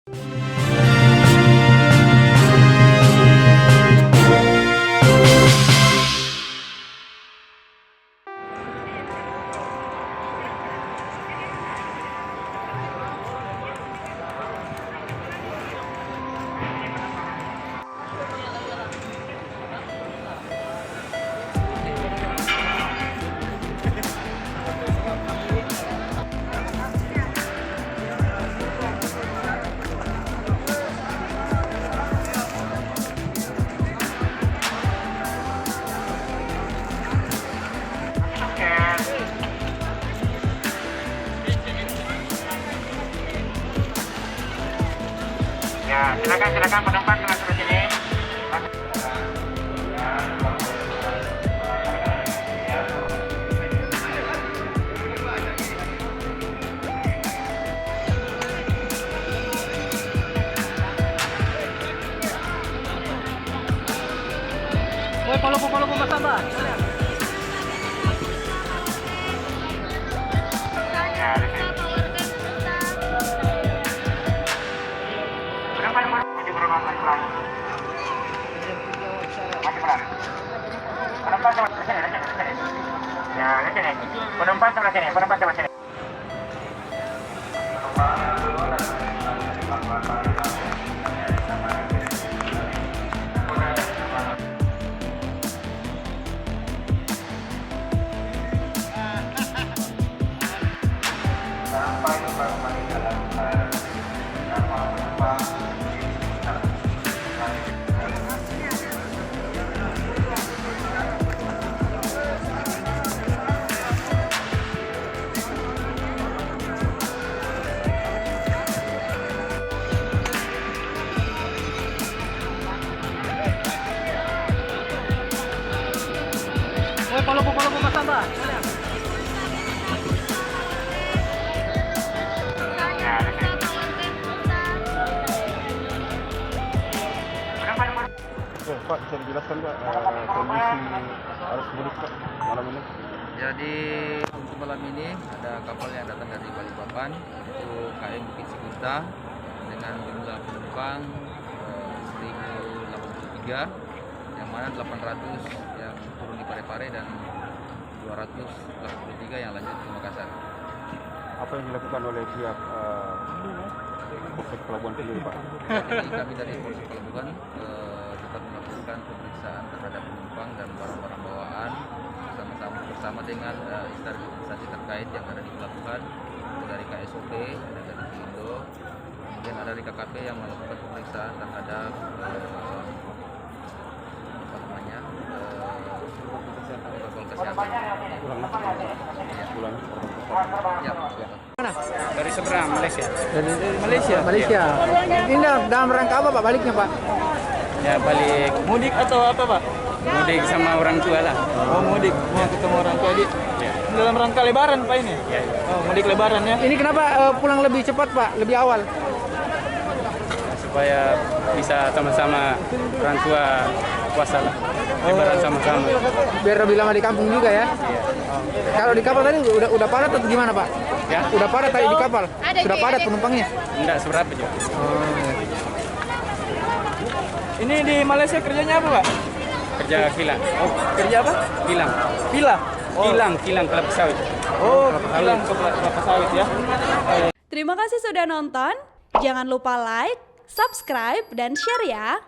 Ya, silakan penumpang dengan terus ini. Woi, follow Mas Abah. Ya, di sini. Masih berulang pelan. Masih pelan. Penumpang sebelah sini. Ya, di sini. Penumpang sebelah sini. Woi, follow Mas Abah. Ya, di sini. Pak, bisa dijelaskan Pak kondisi arus mudik Pak malam ini? Jadi untuk malam ini ada kapal yang datang dari Balikpapan, itu KM Bukit Cikunta dengan jumlah penumpang 1083, yang mana 800 yang turun di Parepare dan 283 yang lanjut ke Makassar. Apa yang dilakukan oleh pihak Polsek Pelabuhan sendiri Pak? Jadi kami dari Polsek Pelabuhan tetap melakukan pemeriksaan terhadap penumpang dan barang-barang bawaan bersama dengan instansi terkait yang ada di pelabuhan, dari KSOP, ada dari Indo, kemudian ada dari KKP yang melakukan pemeriksaan terhadap protokol kesehatan. Ya. Dari seberang Malaysia. Dari Malaysia. Ini dalam rangka apa Pak baliknya Pak? Ya, balik mudik atau apa Pak? Mudik sama orang tua lah. Oh, mudik mau ketemu orang tua di. Dalam rangka lebaran Pak ini. Ya. Oh, mudik lebaran ya. Ini kenapa pulang lebih cepat Pak? Lebih awal? Supaya bisa sama-sama orang tua puasa lah. Lebaran sama-sama. Biar lebih lama di kampung juga ya. Kalau di kapal tadi udah padat atau gimana Pak? Ya, Udah padat tadi di kapal? Sudah padat penumpangnya? enggak seberapa juga. Ini di Malaysia kerjanya apa Pak? Kerja kilang. Oh, kerja apa? Kilang. Pila. Oh. Kilang kelapa sawit. Oh, kilang kelapa sawit ya. Terima kasih sudah nonton. Jangan lupa like, subscribe, dan share ya.